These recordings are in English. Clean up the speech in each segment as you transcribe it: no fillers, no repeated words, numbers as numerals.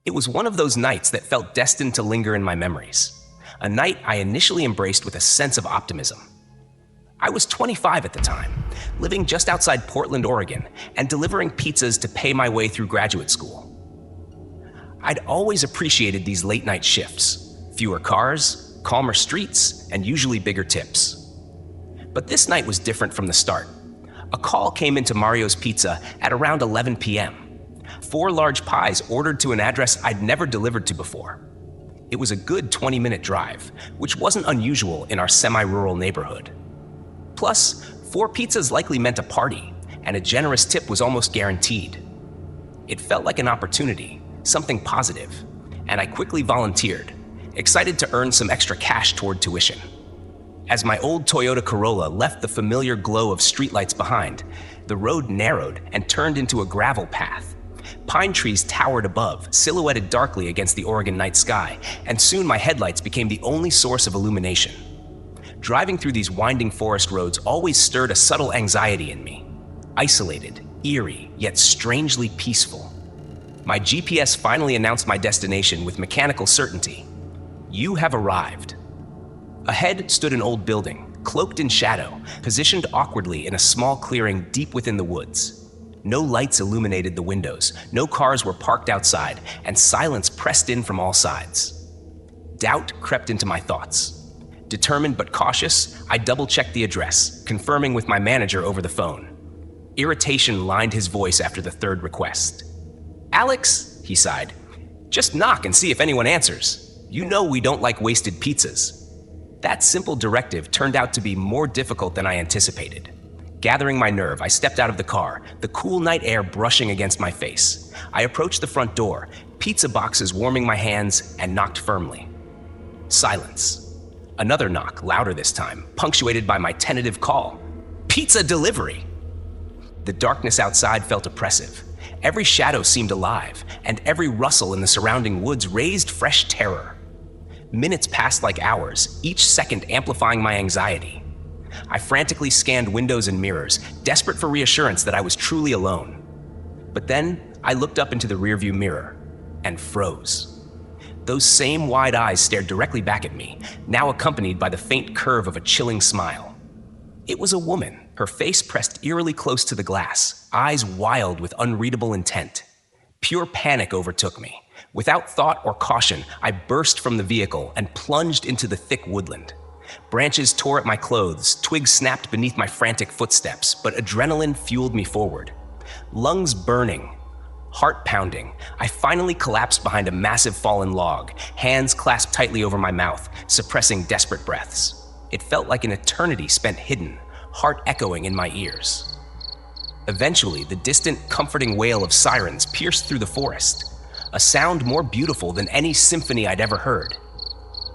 It was one of those nights that felt destined to linger in my memories. A night I initially embraced with a sense of optimism. I was 25 at the time, living just outside Portland, Oregon, and delivering pizzas to pay my way through graduate school. I'd always appreciated these late-night shifts: fewer cars, calmer streets, and usually bigger tips. But this night was different from the start. A call came into Mario's Pizza at around 11 p.m. 4 large pies ordered to an address I'd never delivered to before. It was a good 20-minute drive, which wasn't unusual in our semi-rural neighborhood. Plus, 4 pizzas likely meant a party, and a generous tip was almost guaranteed. It felt like an opportunity, something positive, and I quickly volunteered, excited to earn some extra cash toward tuition. As my old Toyota Corolla left the familiar glow of streetlights behind, the road narrowed and turned into a gravel path. Pine trees towered above, silhouetted darkly against the Oregon night sky, and soon my headlights became the only source of illumination. Driving through these winding forest roads always stirred a subtle anxiety in me. Isolated, eerie, yet strangely peaceful. My GPS finally announced my destination with mechanical certainty. You have arrived. Ahead stood an old building, cloaked in shadow, positioned awkwardly in a small clearing deep within the woods. No lights illuminated the windows, no cars were parked outside, and silence pressed in from all sides. Doubt crept into my thoughts. Determined but cautious, I double-checked the address, confirming with my manager over the phone. Irritation lined his voice after the third request. "Alex," he sighed, "just knock and see if anyone answers. You know we don't like wasted pizzas." That simple directive turned out to be more difficult than I anticipated. Gathering my nerve, I stepped out of the car, the cool night air brushing against my face. I approached the front door, pizza boxes warming my hands, and knocked firmly. Silence. Another knock, louder this time, punctuated by my tentative call. "Pizza delivery!" The darkness outside felt oppressive. Every shadow seemed alive, and every rustle in the surrounding woods raised fresh terror. Minutes passed like hours, each second amplifying my anxiety. I frantically scanned windows and mirrors, desperate for reassurance that I was truly alone. But then I looked up into the rearview mirror and froze. Those same wide eyes stared directly back at me, now accompanied by the faint curve of a chilling smile. It was a woman, her face pressed eerily close to the glass, eyes wild with unreadable intent. Pure panic overtook me. Without thought or caution, I burst from the vehicle and plunged into the thick woodland. Branches tore at my clothes, twigs snapped beneath my frantic footsteps, but adrenaline fueled me forward. Lungs burning, heart pounding, I finally collapsed behind a massive fallen log, hands clasped tightly over my mouth, suppressing desperate breaths. It felt like an eternity spent hidden, heart echoing in my ears. Eventually, the distant, comforting wail of sirens pierced through the forest, a sound more beautiful than any symphony I'd ever heard.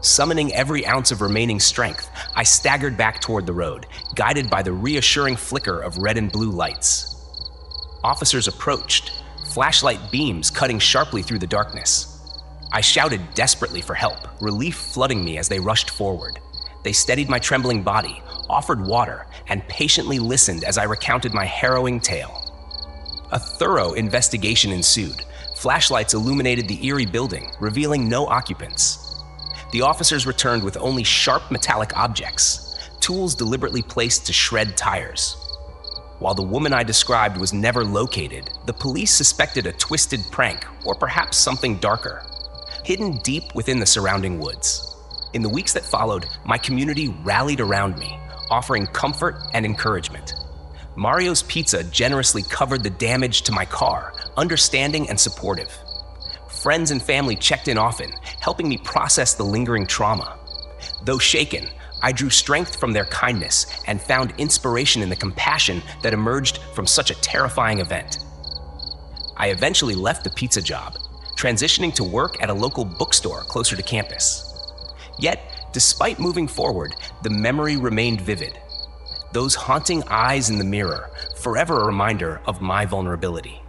Summoning every ounce of remaining strength, I staggered back toward the road, guided by the reassuring flicker of red and blue lights. Officers approached, flashlight beams cutting sharply through the darkness. I shouted desperately for help, relief flooding me as they rushed forward. They steadied my trembling body, offered water, and patiently listened as I recounted my harrowing tale. A thorough investigation ensued. Flashlights illuminated the eerie building, revealing no occupants. The officers returned with only sharp metallic objects, tools deliberately placed to shred tires. While the woman I described was never located, the police suspected a twisted prank, or perhaps something darker, hidden deep within the surrounding woods. In the weeks that followed, my community rallied around me, offering comfort and encouragement. Mario's Pizza generously covered the damage to my car, understanding and supportive. Friends and family checked in often, helping me process the lingering trauma. Though shaken, I drew strength from their kindness and found inspiration in the compassion that emerged from such a terrifying event. I eventually left the pizza job, transitioning to work at a local bookstore closer to campus. Yet, despite moving forward, the memory remained vivid. Those haunting eyes in the mirror, forever a reminder of my vulnerability.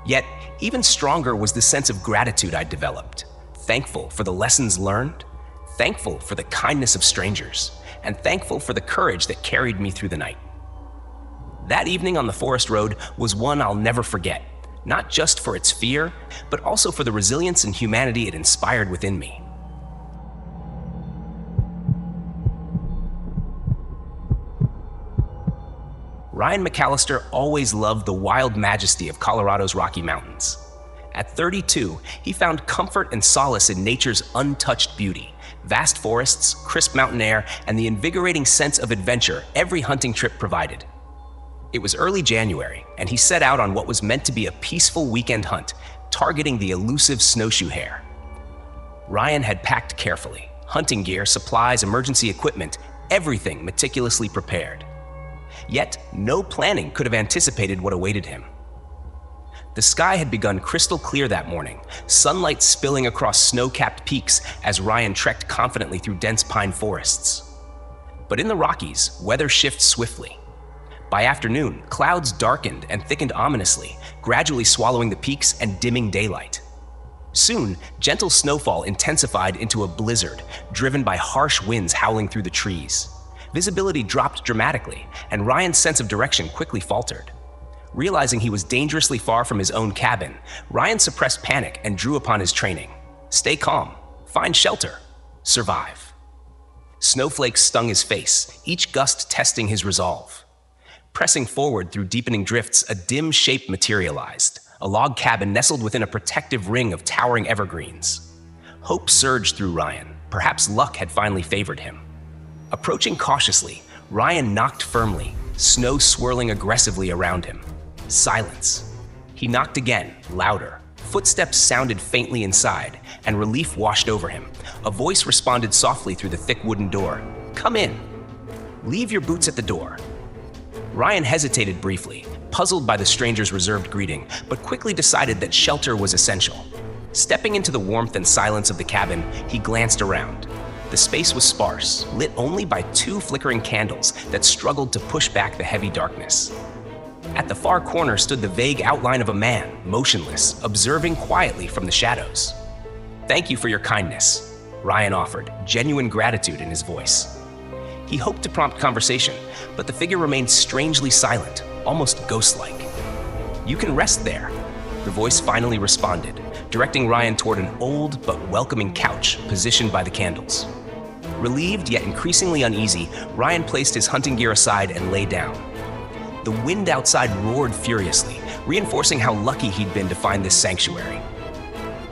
Yet, even stronger was the sense of gratitude I'd developed, thankful for the lessons learned, thankful for the kindness of strangers, and thankful for the courage that carried me through the night. That evening on the forest road was one I'll never forget, not just for its fear, but also for the resilience and humanity it inspired within me. Ryan McAllister always loved the wild majesty of Colorado's Rocky Mountains. At 32, he found comfort and solace in nature's untouched beauty, vast forests, crisp mountain air, and the invigorating sense of adventure every hunting trip provided. It was early January, and he set out on what was meant to be a peaceful weekend hunt, targeting the elusive snowshoe hare. Ryan had packed carefully, hunting gear, supplies, emergency equipment, everything meticulously prepared. Yet, no planning could have anticipated what awaited him. The sky had begun crystal clear that morning, sunlight spilling across snow-capped peaks as Ryan trekked confidently through dense pine forests. But in the Rockies, weather shifts swiftly. By afternoon, clouds darkened and thickened ominously, gradually swallowing the peaks and dimming daylight. Soon, gentle snowfall intensified into a blizzard, driven by harsh winds howling through the trees. Visibility dropped dramatically, and Ryan's sense of direction quickly faltered. Realizing he was dangerously far from his own cabin, Ryan suppressed panic and drew upon his training. Stay calm, find shelter, survive. Snowflakes stung his face, each gust testing his resolve. Pressing forward through deepening drifts, a dim shape materialized, a log cabin nestled within a protective ring of towering evergreens. Hope surged through Ryan. Perhaps luck had finally favored him. Approaching cautiously, Ryan knocked firmly, snow swirling aggressively around him. Silence. He knocked again, louder. Footsteps sounded faintly inside, and relief washed over him. A voice responded softly through the thick wooden door. "Come in. Leave your boots at the door." Ryan hesitated briefly, puzzled by the stranger's reserved greeting, but quickly decided that shelter was essential. Stepping into the warmth and silence of the cabin, he glanced around. The space was sparse, lit only by 2 flickering candles that struggled to push back the heavy darkness. At the far corner stood the vague outline of a man, motionless, observing quietly from the shadows. "Thank you for your kindness," Ryan offered, genuine gratitude in his voice. He hoped to prompt conversation, but the figure remained strangely silent, almost ghost-like. "You can rest there," the voice finally responded, directing Ryan toward an old but welcoming couch positioned by the candles. Relieved yet increasingly uneasy, Ryan placed his hunting gear aside and lay down. The wind outside roared furiously, reinforcing how lucky he'd been to find this sanctuary.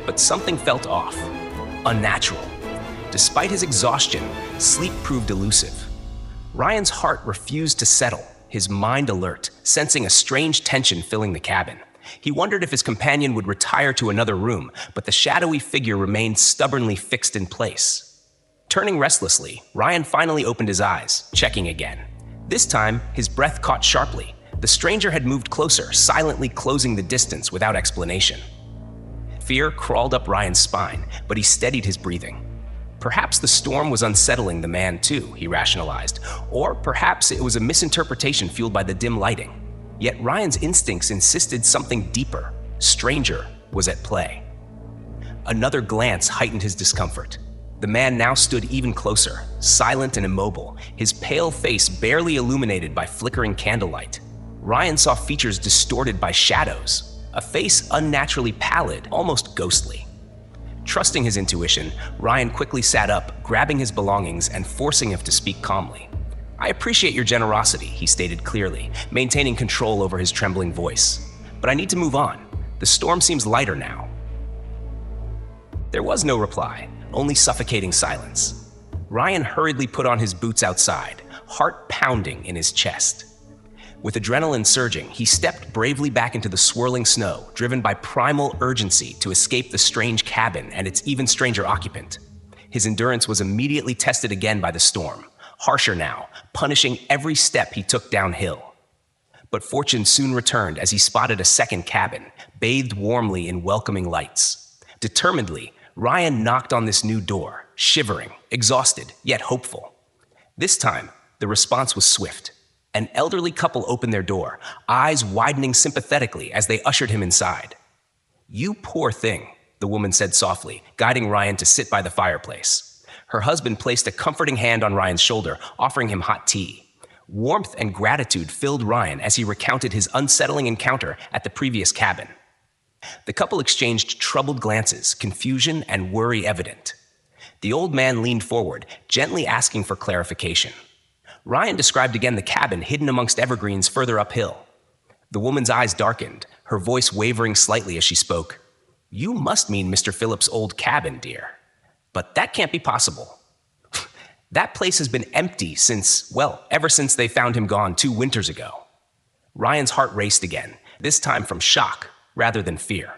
But something felt off, unnatural. Despite his exhaustion, sleep proved elusive. Ryan's heart refused to settle, his mind alert, sensing a strange tension filling the cabin. He wondered if his companion would retire to another room, but the shadowy figure remained stubbornly fixed in place. Turning restlessly, Ryan finally opened his eyes, checking again. This time, his breath caught sharply. The stranger had moved closer, silently closing the distance without explanation. Fear crawled up Ryan's spine, but he steadied his breathing. Perhaps the storm was unsettling the man too, he rationalized, or perhaps it was a misinterpretation fueled by the dim lighting. Yet Ryan's instincts insisted something deeper, stranger, was at play. Another glance heightened his discomfort. The man now stood even closer, silent and immobile, his pale face barely illuminated by flickering candlelight. Ryan saw features distorted by shadows, a face unnaturally pallid, almost ghostly. Trusting his intuition, Ryan quickly sat up, grabbing his belongings and forcing him to speak calmly. "I appreciate your generosity," he stated clearly, maintaining control over his trembling voice. "But I need to move on. The storm seems lighter now." There was no reply, only suffocating silence. Ryan hurriedly put on his boots outside, heart pounding in his chest. With adrenaline surging, he stepped bravely back into the swirling snow, driven by primal urgency to escape the strange cabin and its even stranger occupant. His endurance was immediately tested again by the storm, harsher now, punishing every step he took downhill. But fortune soon returned as he spotted a second cabin, bathed warmly in welcoming lights. Determinedly, Ryan knocked on this new door, shivering, exhausted, yet hopeful. This time, the response was swift. An elderly couple opened their door, eyes widening sympathetically as they ushered him inside. "You poor thing," the woman said softly, guiding Ryan to sit by the fireplace. Her husband placed a comforting hand on Ryan's shoulder, offering him hot tea. Warmth and gratitude filled Ryan as he recounted his unsettling encounter at the previous cabin. The couple exchanged troubled glances, confusion and worry evident. The old man leaned forward, gently asking for clarification. Ryan described again the cabin hidden amongst evergreens further uphill. The woman's eyes darkened, her voice wavering slightly as she spoke. "You must mean Mr. Phillips' old cabin, dear. But that can't be possible. That place has been empty ever since they found him gone 2 winters ago." Ryan's heart raced again, this time from shock rather than fear.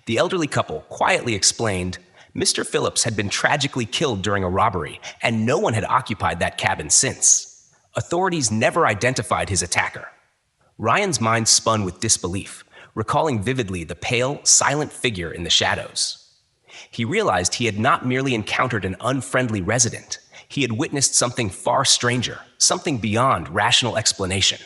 The elderly couple quietly explained Mr. Phillips had been tragically killed during a robbery, and no one had occupied that cabin since. Authorities never identified his attacker. Ryan's mind spun with disbelief, recalling vividly the pale, silent figure in the shadows. He realized he had not merely encountered an unfriendly resident. He had witnessed something far stranger, something beyond rational explanation.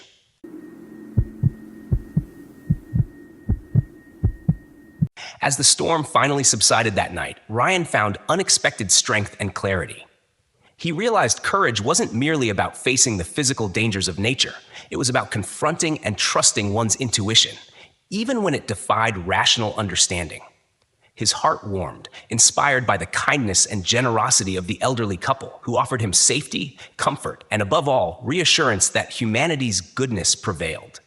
As the storm finally subsided that night, Ryan found unexpected strength and clarity. He realized courage wasn't merely about facing the physical dangers of nature. It was about confronting and trusting one's intuition, even when it defied rational understanding. His heart warmed, inspired by the kindness and generosity of the elderly couple who offered him safety, comfort, and above all, reassurance that humanity's goodness prevailed.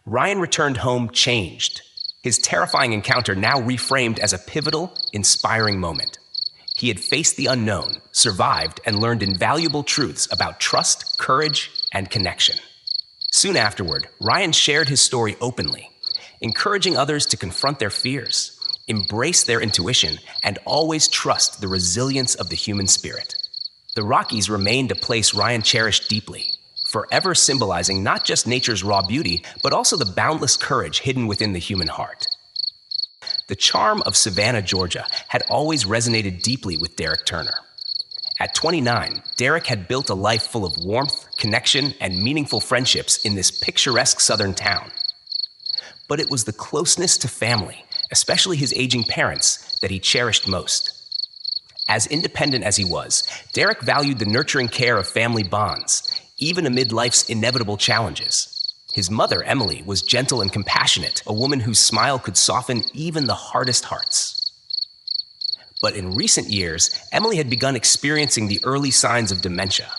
Ryan returned home changed, his terrifying encounter now reframed as a pivotal, inspiring moment. He had faced the unknown, survived, and learned invaluable truths about trust, courage, and connection. Soon afterward, Ryan shared his story openly, encouraging others to confront their fears, embrace their intuition, and always trust the resilience of the human spirit. The Rockies remained a place Ryan cherished deeply, forever symbolizing not just nature's raw beauty, but also the boundless courage hidden within the human heart. The charm of Savannah, Georgia, had always resonated deeply with Derek Turner. At 29, Derek had built a life full of warmth, connection, and meaningful friendships in this picturesque southern town. But it was the closeness to family, especially his aging parents, that he cherished most. As independent as he was, Derek valued the nurturing care of family bonds, even amid life's inevitable challenges. His mother, Emily, was gentle and compassionate, a woman whose smile could soften even the hardest hearts. But in recent years, Emily had begun experiencing the early signs of dementia.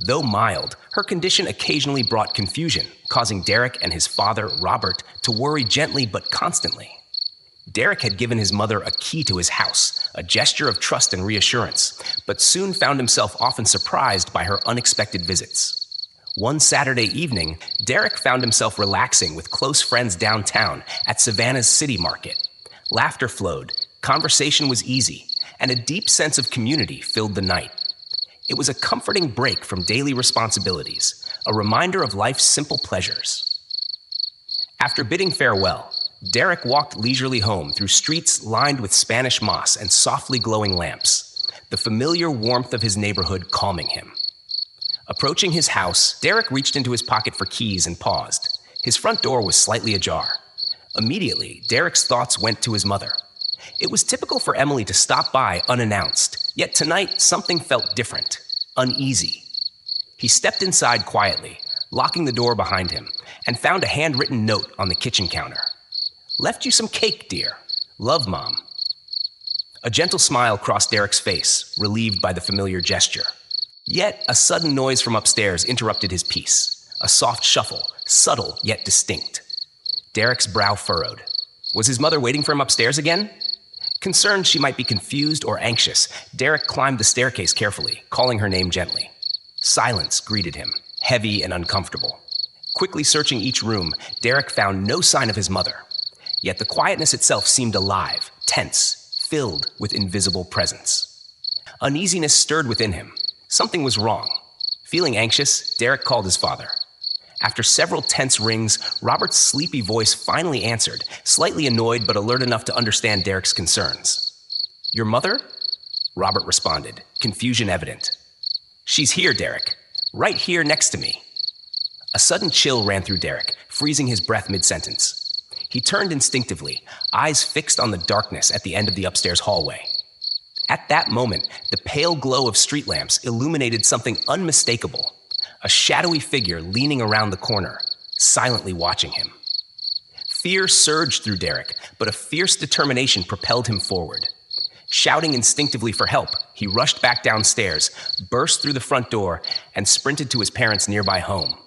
Though mild, her condition occasionally brought confusion, causing Derek and his father, Robert, to worry gently but constantly. Derek had given his mother a key to his house, a gesture of trust and reassurance, but soon found himself often surprised by her unexpected visits. One Saturday evening, Derek found himself relaxing with close friends downtown at Savannah's City Market. Laughter flowed, conversation was easy, and a deep sense of community filled the night. It was a comforting break from daily responsibilities, a reminder of life's simple pleasures. After bidding farewell, Derek walked leisurely home through streets lined with Spanish moss and softly glowing lamps, the familiar warmth of his neighborhood calming him. Approaching his house, Derek reached into his pocket for keys and paused. His front door was slightly ajar. Immediately, Derek's thoughts went to his mother. It was typical for Emily to stop by unannounced, yet tonight something felt different, uneasy. He stepped inside quietly, locking the door behind him, and found a handwritten note on the kitchen counter. "Left you some cake, dear. Love, Mom." A gentle smile crossed Derek's face, relieved by the familiar gesture. Yet a sudden noise from upstairs interrupted his peace, a soft shuffle, subtle yet distinct. Derek's brow furrowed. Was his mother waiting for him upstairs again? Concerned she might be confused or anxious, Derek climbed the staircase carefully, calling her name gently. Silence greeted him, heavy and uncomfortable. Quickly searching each room, Derek found no sign of his mother. Yet the quietness itself seemed alive, tense, filled with invisible presence. Uneasiness stirred within him. Something was wrong. Feeling anxious, Derek called his father. After several tense rings, Robert's sleepy voice finally answered, slightly annoyed but alert enough to understand Derek's concerns. "Your mother?" Robert responded, confusion evident. "She's here, Derek. Right here next to me." A sudden chill ran through Derek, freezing his breath mid-sentence. He turned instinctively, eyes fixed on the darkness at the end of the upstairs hallway. At that moment, the pale glow of street lamps illuminated something unmistakable, a shadowy figure leaning around the corner, silently watching him. Fear surged through Derek, but a fierce determination propelled him forward. Shouting instinctively for help, he rushed back downstairs, burst through the front door, and sprinted to his parents' nearby home.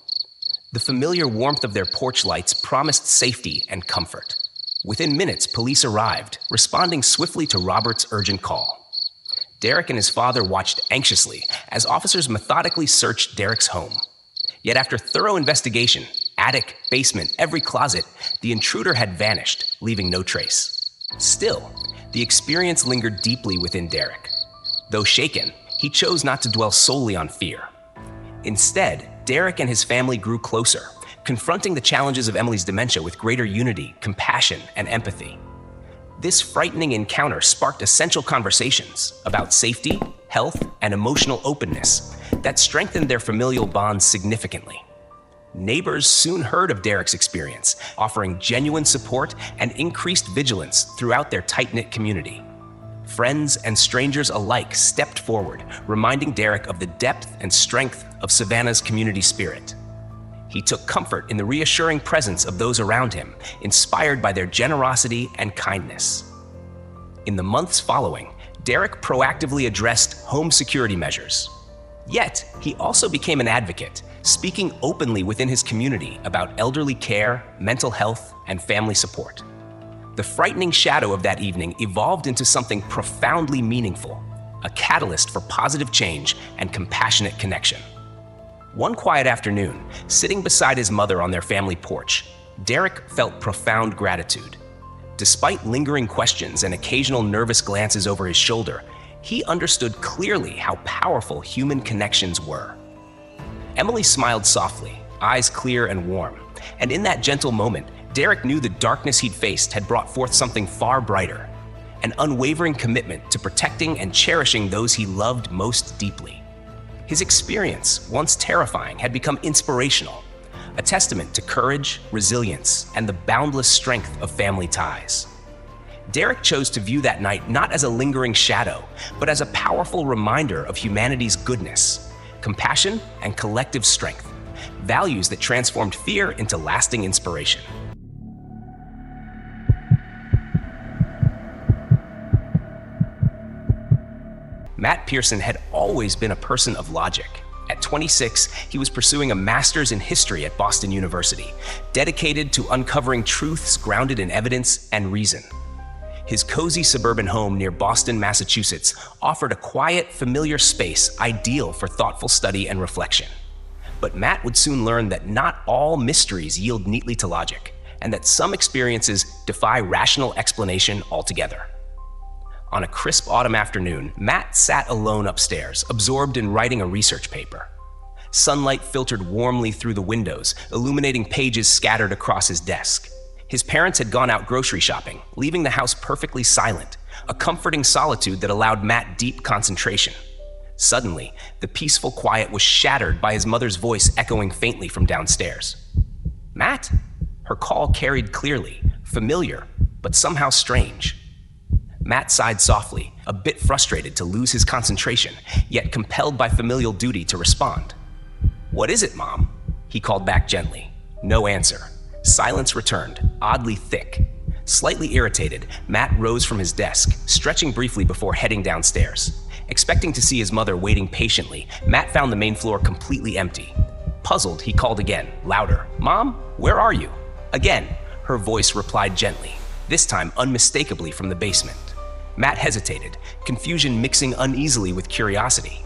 The familiar warmth of their porch lights promised safety and comfort. Within minutes, police arrived, responding swiftly to Robert's urgent call. Derek and his father watched anxiously as officers methodically searched Derek's home. Yet after thorough investigation, attic, basement, every closet, the intruder had vanished, leaving no trace. Still, the experience lingered deeply within Derek. Though shaken, he chose not to dwell solely on fear. Instead, Derek and his family grew closer, confronting the challenges of Emily's dementia with greater unity, compassion, and empathy. This frightening encounter sparked essential conversations about safety, health, and emotional openness that strengthened their familial bonds significantly. Neighbors soon heard of Derek's experience, offering genuine support and increased vigilance throughout their tight-knit community. Friends and strangers alike stepped forward, reminding Derek of the depth and strength of Savannah's community spirit. He took comfort in the reassuring presence of those around him, inspired by their generosity and kindness. In the months following, Derek proactively addressed home security measures. Yet, he also became an advocate, speaking openly within his community about elderly care, mental health, and family support. The frightening shadow of that evening evolved into something profoundly meaningful, a catalyst for positive change and compassionate connection. One quiet afternoon, sitting beside his mother on their family porch, Derek felt profound gratitude. Despite lingering questions and occasional nervous glances over his shoulder, he understood clearly how powerful human connections were. Emily smiled softly, eyes clear and warm, and in that gentle moment, Derek knew the darkness he'd faced had brought forth something far brighter, an unwavering commitment to protecting and cherishing those he loved most deeply. His experience, once terrifying, had become inspirational, a testament to courage, resilience, and the boundless strength of family ties. Derek chose to view that night not as a lingering shadow, but as a powerful reminder of humanity's goodness, compassion, and collective strength, values that transformed fear into lasting inspiration. Matt Pearson had always been a person of logic. At 26, he was pursuing a master's in history at Boston University, dedicated to uncovering truths grounded in evidence and reason. His cozy suburban home near Boston, Massachusetts, offered a quiet, familiar space ideal for thoughtful study and reflection. But Matt would soon learn that not all mysteries yield neatly to logic, and that some experiences defy rational explanation altogether. On a crisp autumn afternoon, Matt sat alone upstairs, absorbed in writing a research paper. Sunlight filtered warmly through the windows, illuminating pages scattered across his desk. His parents had gone out grocery shopping, leaving the house perfectly silent, a comforting solitude that allowed Matt deep concentration. Suddenly, the peaceful quiet was shattered by his mother's voice echoing faintly from downstairs. "Matt?" Her call carried clearly, familiar, but somehow strange. Matt sighed softly, a bit frustrated to lose his concentration, yet compelled by familial duty to respond. "What is it, Mom?" He called back gently. No answer. Silence returned, oddly thick. Slightly irritated, Matt rose from his desk, stretching briefly before heading downstairs. Expecting to see his mother waiting patiently, Matt found the main floor completely empty. Puzzled, he called again, louder. "Mom, where are you?" Again, her voice replied gently, this time unmistakably from the basement. Matt hesitated, confusion mixing uneasily with curiosity.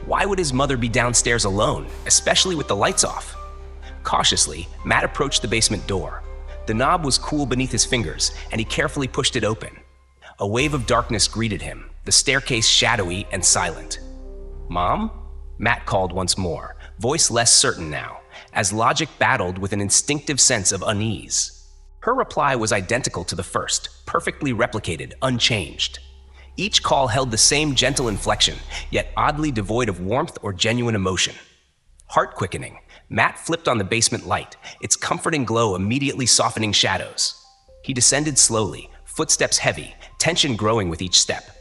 Why would his mother be downstairs alone, especially with the lights off? Cautiously, Matt approached the basement door. The knob was cool beneath his fingers, and he carefully pushed it open. A wave of darkness greeted him, the staircase shadowy and silent. "Mom?" Matt called once more, voice less certain now, as logic battled with an instinctive sense of unease. Her reply was identical to the first, perfectly replicated, unchanged. Each call held the same gentle inflection, yet oddly devoid of warmth or genuine emotion. Heart-quickening, Matt flipped on the basement light, its comforting glow immediately softening shadows. He descended slowly, footsteps heavy, tension growing with each step.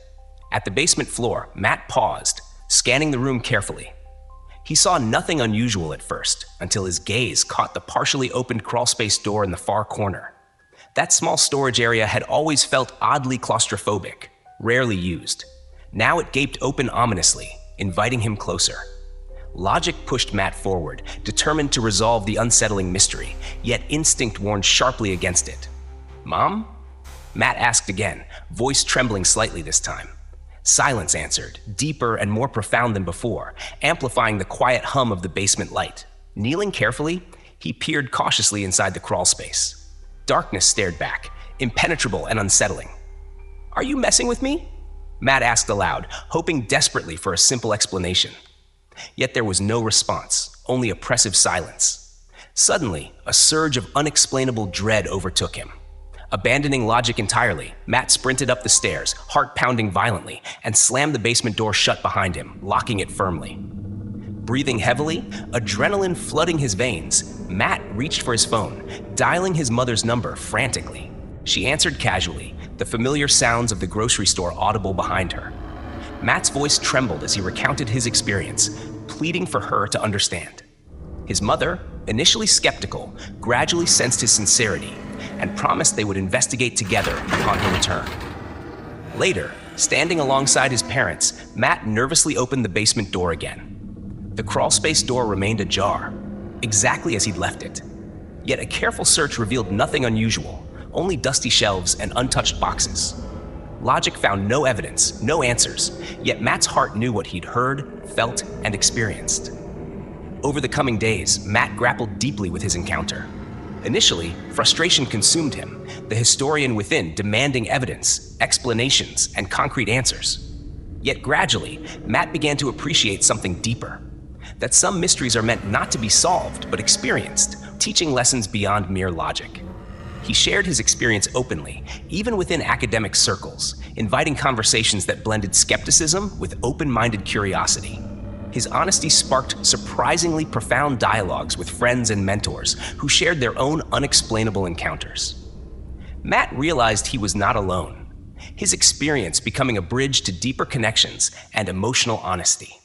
At the basement floor, Matt paused, scanning the room carefully. He saw nothing unusual at first, until his gaze caught the partially opened crawlspace door in the far corner. That small storage area had always felt oddly claustrophobic, rarely used. Now it gaped open ominously, inviting him closer. Logic pushed Matt forward, determined to resolve the unsettling mystery, yet instinct warned sharply against it. "Mom?" Matt asked again, voice trembling slightly this time. Silence answered, deeper and more profound than before, amplifying the quiet hum of the basement light. Kneeling carefully, he peered cautiously inside the crawl space. Darkness stared back, impenetrable and unsettling. "Are you messing with me?" Matt asked aloud, hoping desperately for a simple explanation. Yet there was no response, only oppressive silence. Suddenly, a surge of unexplainable dread overtook him. Abandoning logic entirely, Matt sprinted up the stairs, heart pounding violently, and slammed the basement door shut behind him, locking it firmly. Breathing heavily, adrenaline flooding his veins, Matt reached for his phone, dialing his mother's number frantically. She answered casually, the familiar sounds of the grocery store audible behind her. Matt's voice trembled as he recounted his experience, pleading for her to understand. His mother, initially skeptical, gradually sensed his sincerity and promised they would investigate together upon her return. Later, standing alongside his parents, Matt nervously opened the basement door again. The crawlspace door remained ajar, exactly as he'd left it. Yet a careful search revealed nothing unusual, only dusty shelves and untouched boxes. Logic found no evidence, no answers, yet Matt's heart knew what he'd heard, felt, and experienced. Over the coming days, Matt grappled deeply with his encounter. Initially, frustration consumed him, the historian within demanding evidence, explanations, and concrete answers. Yet gradually, Matt began to appreciate something deeper. That some mysteries are meant not to be solved, but experienced, teaching lessons beyond mere logic. He shared his experience openly, even within academic circles, inviting conversations that blended skepticism with open-minded curiosity. His honesty sparked surprisingly profound dialogues with friends and mentors who shared their own unexplainable encounters. Matt realized he was not alone, his experience becoming a bridge to deeper connections and emotional honesty.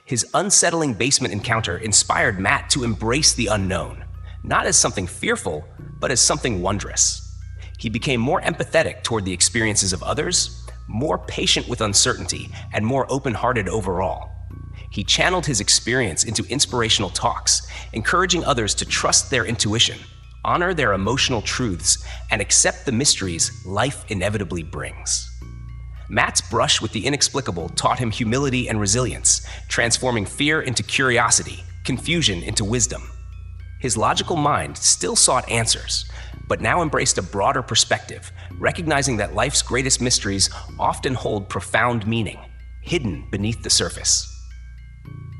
His unsettling basement encounter inspired Matt to embrace the unknown, not as something fearful, but as something wondrous. He became more empathetic toward the experiences of others, more patient with uncertainty, and more open-hearted overall. He channeled his experience into inspirational talks, encouraging others to trust their intuition, honor their emotional truths, and accept the mysteries life inevitably brings. Matt's brush with the inexplicable taught him humility and resilience, transforming fear into curiosity, confusion into wisdom. His logical mind still sought answers, but now embraced a broader perspective, recognizing that life's greatest mysteries often hold profound meaning, hidden beneath the surface.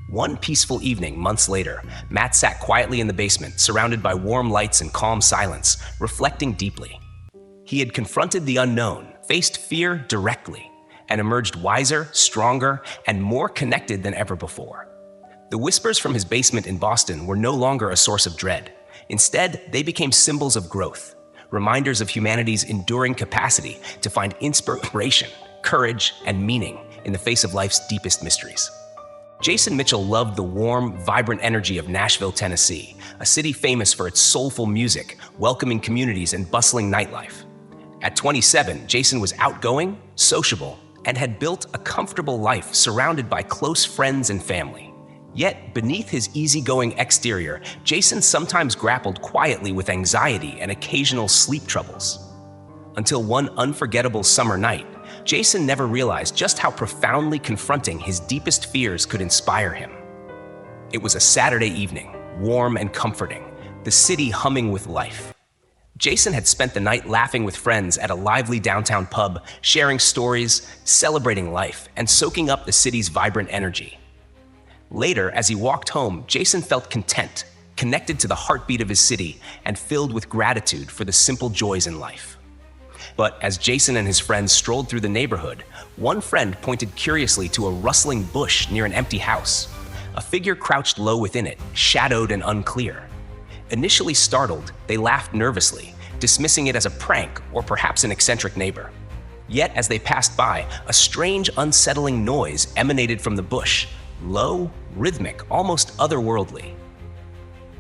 One peaceful evening, months later, Matt sat quietly in the basement, surrounded by warm lights and calm silence, reflecting deeply. He had confronted the unknown, faced fear directly, and emerged wiser, stronger, and more connected than ever before. The whispers from his basement in Boston were no longer a source of dread. Instead, they became symbols of growth, reminders of humanity's enduring capacity to find inspiration, courage, and meaning in the face of life's deepest mysteries. Jason Mitchell loved the warm, vibrant energy of Nashville, Tennessee, a city famous for its soulful music, welcoming communities, and bustling nightlife. At 27, Jason was outgoing, sociable, and had built a comfortable life surrounded by close friends and family. Yet, beneath his easygoing exterior, Jason sometimes grappled quietly with anxiety and occasional sleep troubles. Until one unforgettable summer night, Jason never realized just how profoundly confronting his deepest fears could inspire him. It was a Saturday evening, warm and comforting, the city humming with life. Jason had spent the night laughing with friends at a lively downtown pub, sharing stories, celebrating life, and soaking up the city's vibrant energy. Later, as he walked home, Jason felt content, connected to the heartbeat of his city, and filled with gratitude for the simple joys in life. But as Jason and his friends strolled through the neighborhood, one friend pointed curiously to a rustling bush near an empty house. A figure crouched low within it, shadowed and unclear. Initially startled, they laughed nervously, dismissing it as a prank or perhaps an eccentric neighbor. Yet, as they passed by, a strange, unsettling noise emanated from the bush, low, rhythmic, almost otherworldly.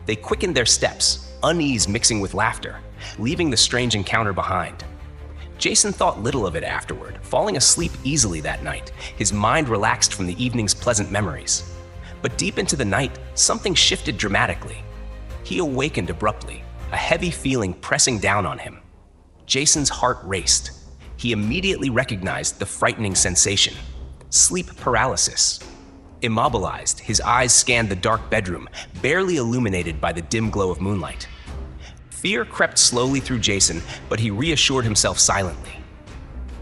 They quickened their steps, unease mixing with laughter, leaving the strange encounter behind. Jason thought little of it afterward, falling asleep easily that night, his mind relaxed from the evening's pleasant memories. But deep into the night, something shifted dramatically. He awakened abruptly, a heavy feeling pressing down on him. Jason's heart raced. He immediately recognized the frightening sensation: sleep paralysis. Immobilized, his eyes scanned the dark bedroom, barely illuminated by the dim glow of moonlight. Fear crept slowly through Jason, but he reassured himself silently.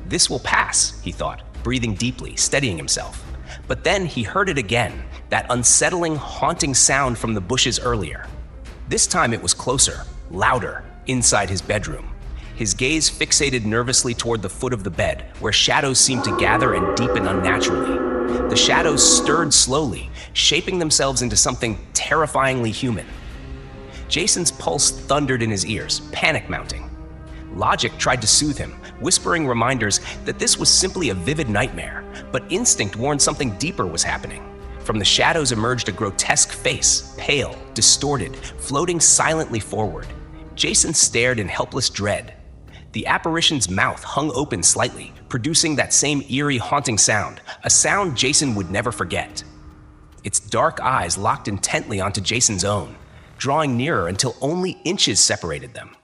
This will pass, he thought, breathing deeply, steadying himself. But then he heard it again, that unsettling, haunting sound from the bushes earlier. This time it was closer, louder, inside his bedroom. His gaze fixated nervously toward the foot of the bed, where shadows seemed to gather and deepen unnaturally. The shadows stirred slowly, shaping themselves into something terrifyingly human. Jason's pulse thundered in his ears, panic mounting. Logic tried to soothe him, whispering reminders that this was simply a vivid nightmare, but instinct warned something deeper was happening. From the shadows emerged a grotesque face, pale, distorted, floating silently forward. Jason stared in helpless dread. The apparition's mouth hung open slightly, producing that same eerie, haunting sound, a sound Jason would never forget. Its dark eyes locked intently onto Jason's own, drawing nearer until only inches separated them.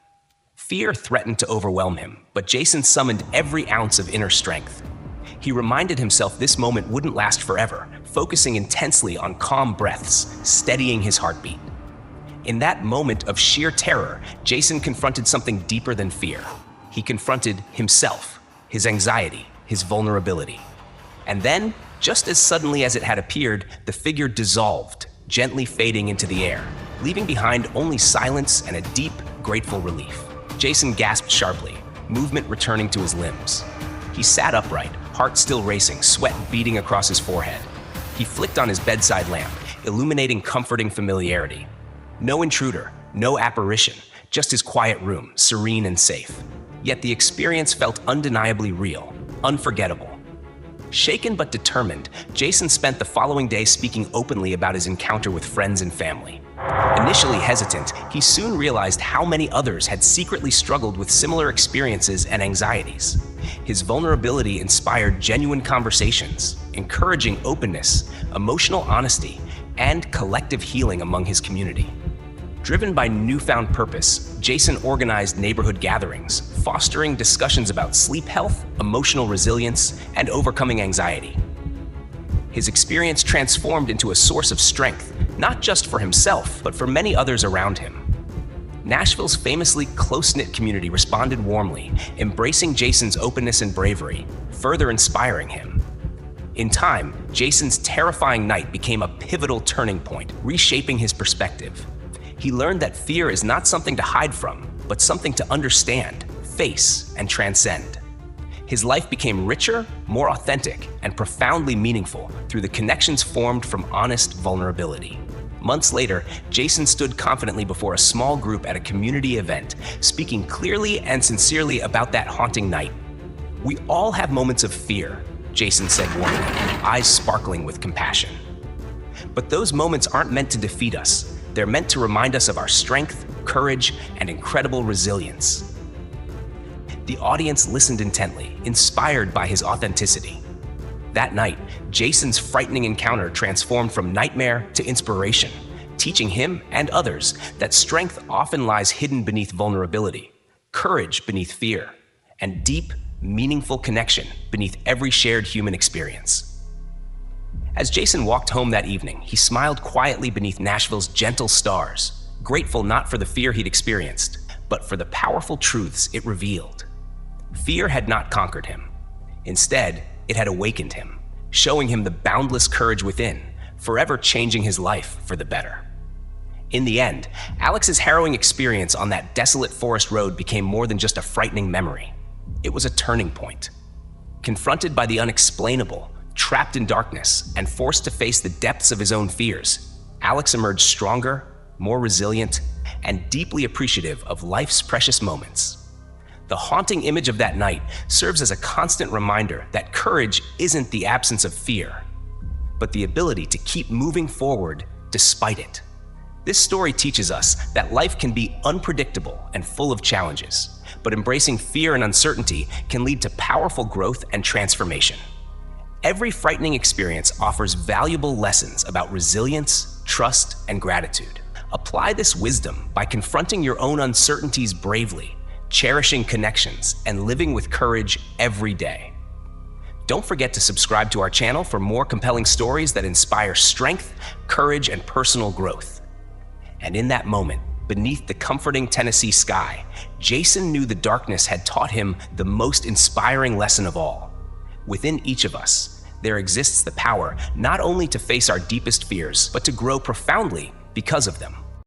Fear threatened to overwhelm him, but Jason summoned every ounce of inner strength. He reminded himself this moment wouldn't last forever, focusing intensely on calm breaths, steadying his heartbeat. In that moment of sheer terror, Jason confronted something deeper than fear. He confronted himself, his anxiety, his vulnerability. And then, just as suddenly as it had appeared, the figure dissolved, gently fading into the air, leaving behind only silence and a deep, grateful relief. Jason gasped sharply, movement returning to his limbs. He sat upright, heart still racing, sweat beading across his forehead. He flicked on his bedside lamp, illuminating comforting familiarity. No intruder, no apparition, just his quiet room, serene and safe. Yet the experience felt undeniably real, unforgettable. Shaken but determined, Jason spent the following day speaking openly about his encounter with friends and family. Initially hesitant, he soon realized how many others had secretly struggled with similar experiences and anxieties. His vulnerability inspired genuine conversations, encouraging openness, emotional honesty, and collective healing among his community. Driven by newfound purpose, Jason organized neighborhood gatherings, fostering discussions about sleep health, emotional resilience, and overcoming anxiety. His experience transformed into a source of strength, not just for himself, but for many others around him. Nashville's famously close-knit community responded warmly, embracing Jason's openness and bravery, further inspiring him. In time, Jason's terrifying night became a pivotal turning point, reshaping his perspective. He learned that fear is not something to hide from, but something to understand, face, and transcend. His life became richer, more authentic, and profoundly meaningful through the connections formed from honest vulnerability. Months later, Jason stood confidently before a small group at a community event, speaking clearly and sincerely about that haunting night. "We all have moments of fear," Jason said warmly, eyes sparkling with compassion. "But those moments aren't meant to defeat us. They're meant to remind us of our strength, courage, and incredible resilience." The audience listened intently, inspired by his authenticity. That night, Jason's frightening encounter transformed from nightmare to inspiration, teaching him and others that strength often lies hidden beneath vulnerability, courage beneath fear, and deep, meaningful connection beneath every shared human experience. As Jason walked home that evening, he smiled quietly beneath Nashville's gentle stars, grateful not for the fear he'd experienced, but for the powerful truths it revealed. Fear had not conquered him. Instead, it had awakened him, showing him the boundless courage within, forever changing his life for the better. In the end, Alex's harrowing experience on that desolate forest road became more than just a frightening memory. It was a turning point. Confronted by the unexplainable, trapped in darkness, and forced to face the depths of his own fears, Alex emerged stronger, more resilient, and deeply appreciative of life's precious moments. The haunting image of that night serves as a constant reminder that courage isn't the absence of fear, but the ability to keep moving forward despite it. This story teaches us that life can be unpredictable and full of challenges, but embracing fear and uncertainty can lead to powerful growth and transformation. Every frightening experience offers valuable lessons about resilience, trust, and gratitude. Apply this wisdom by confronting your own uncertainties bravely, cherishing connections, and living with courage every day. Don't forget to subscribe to our channel for more compelling stories that inspire strength, courage, and personal growth. And in that moment, beneath the comforting Tennessee sky, Jason knew the darkness had taught him the most inspiring lesson of all. Within each of us, there exists the power not only to face our deepest fears, but to grow profoundly because of them.